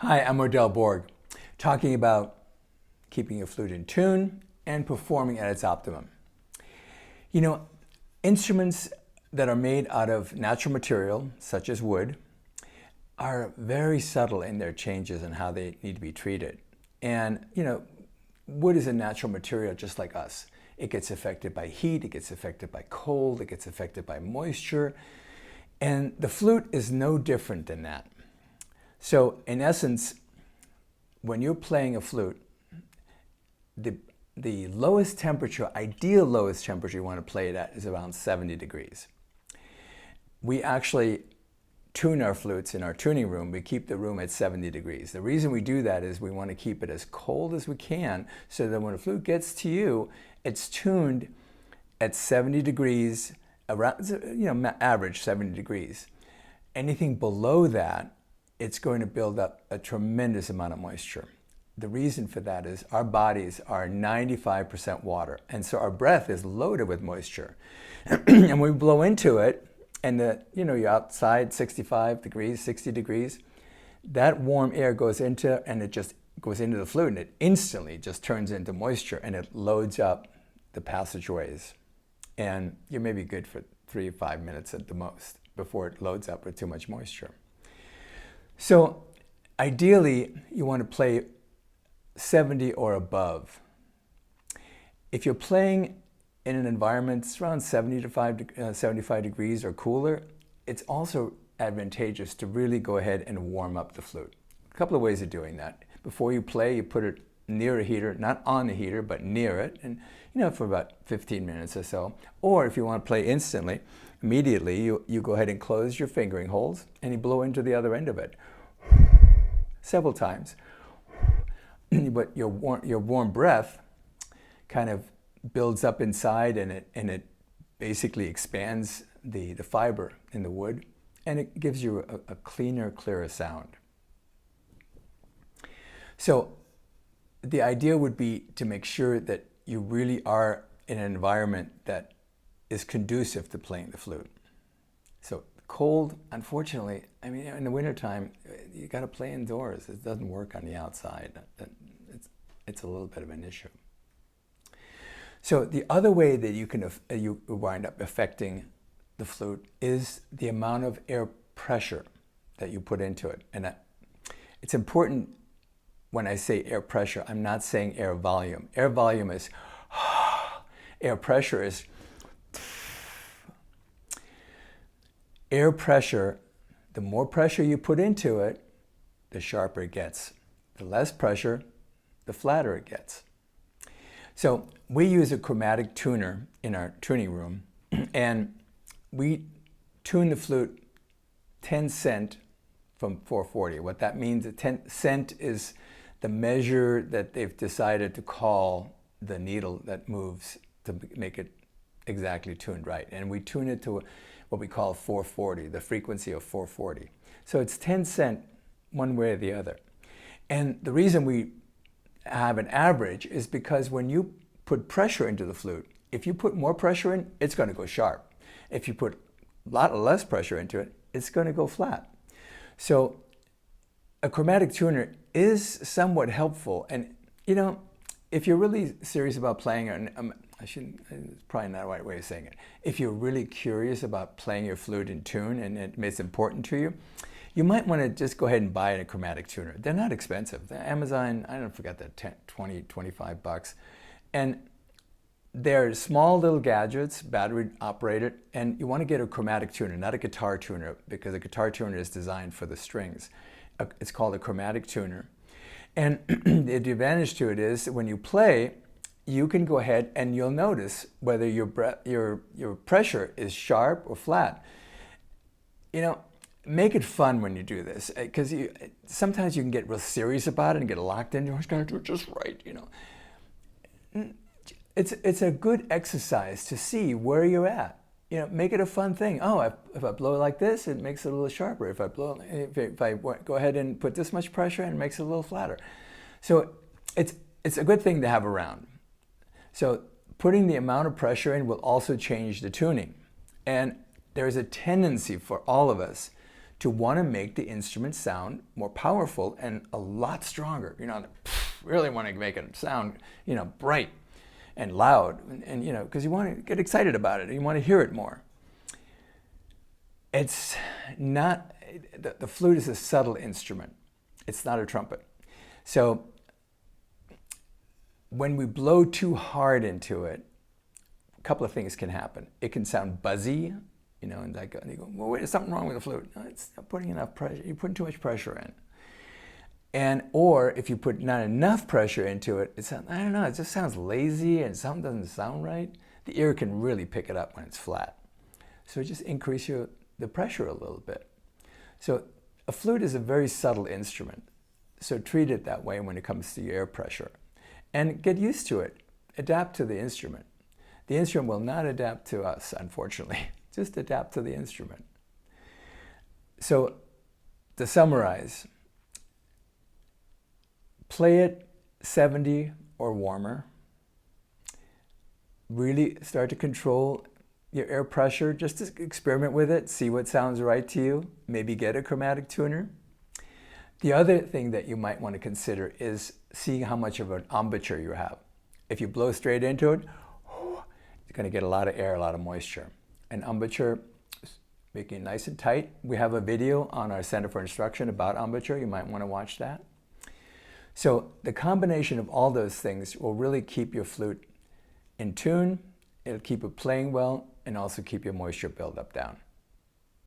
Hi, I'm Odell Borg, talking about keeping your flute in tune and performing at its optimum. You know, instruments that are made out of natural material, such as wood, are very subtle in their changes and how they need to be treated. And, wood is a natural material just like us. It gets affected by heat, it gets affected by cold, it gets affected by moisture. And the flute is no different than that. So in essence, when you're playing a flute, the lowest temperature, ideal lowest temperature you want to play it at is around 70 degrees. We actually tune our flutes in our tuning room. We keep the room at 70 degrees. The reason we do that is we want to keep it as cold as we can so that when a flute gets to you, it's tuned at 70 degrees, around, average 70 degrees. Anything below that, it's going to build up a tremendous amount of moisture. The reason for that is our bodies are 95% water, and so our breath is loaded with moisture. And when we blow into it, and you're outside 65 degrees, 60 degrees, that warm air goes into, and it just goes into the flute, and it instantly just turns into moisture, and it loads up the passageways. And you may be good for 3 or 5 minutes at the most before it loads up with too much moisture. So ideally, you want to play 70 or above. If you're playing in an environment that's around 75 degrees or cooler, it's also advantageous to really go ahead and warm up the flute. A couple of ways of doing that. Before you play, you put it near a heater, not on the heater, but near it, and for about 15 minutes or so. Or if you want to play instantly, immediately you go ahead and close your fingering holes and you blow into the other end of it several times. But your warm breath kind of builds up inside, and it basically expands the fiber in the wood, and it gives you a cleaner, clearer sound. So the idea would be to make sure that you really are in an environment that is conducive to playing the flute. So cold, unfortunately, in the wintertime, you got to play indoors. It doesn't work on the outside. It's a little bit of an issue. So the other way that you wind up affecting the flute is the amount of air pressure that you put into it. And it's important when I say air pressure, I'm not saying air volume. Air volume is air pressure is air pressure. The more pressure you put into it, the sharper it gets. The less pressure, the flatter it gets. So we use a chromatic tuner in our tuning room, and we tune the flute 10 cent from 440. What that means, 10 cent is the measure that they've decided to call the needle that moves to make it exactly tuned right. And we tune it to what we call 440, the frequency of 440. So it's 10 cent one way or the other. And the reason we have an average is because when you put pressure into the flute, if you put more pressure in, it's going to go sharp. If you put a lot less pressure into it, it's going to go flat. So a chromatic tuner is somewhat helpful. And, if you're really serious about playing, it's probably not the right way of saying it. If you're really curious about playing your flute in tune and it's important to you, you might want to just go ahead and buy a chromatic tuner. They're not expensive. Amazon, I don't forget that, 10, 20, 25 bucks. And they're small little gadgets, battery operated, and you want to get a chromatic tuner, not a guitar tuner, because a guitar tuner is designed for the strings. It's called a chromatic tuner. And the advantage to it is when you play, you can go ahead and you'll notice whether your pressure is sharp or flat. Make it fun when you do this, because sometimes you can get real serious about it and get locked in. You always got to do it just right, It's a good exercise to see where you're at. Make it a fun thing. Oh, if I blow like this, it makes it a little sharper. If I go ahead and put this much pressure in, it makes it a little flatter. So it's a good thing to have around. So putting the amount of pressure in will also change the tuning. And there's a tendency for all of us to want to make the instrument sound more powerful and a lot stronger. You know, really want to make it sound, you know, bright and loud, and you know, because you want to get excited about it and you want to hear it more. It's not, the flute is a subtle instrument. It's not a trumpet. So when we blow too hard into it, a couple of things can happen. It can sound buzzy, you know, and you go, well, wait, there's something wrong with the flute. No, it's not putting enough pressure. You're putting too much pressure in. And, or if you put not enough pressure into it, it sounds, I don't know, it just sounds lazy and something doesn't sound right. The ear can really pick it up when it's flat. So just increase the pressure a little bit. So a flute is a very subtle instrument. So treat it that way when it comes to your air pressure. And get used to it. Adapt to the instrument. The instrument will not adapt to us, unfortunately. Just adapt to the instrument. So to summarize, play it 70 or warmer. Really start to control your air pressure. Just to experiment with it, see what sounds right to you. Maybe get a chromatic tuner. The other thing that you might want to consider is seeing how much of an embouchure you have. If you blow straight into it, you're going to get a lot of air, a lot of moisture. An embouchure, making it nice and tight. We have a video on our Center for Instruction about embouchure. You might want to watch that. So the combination of all those things will really keep your flute in tune. It'll keep it playing well and also keep your moisture buildup down.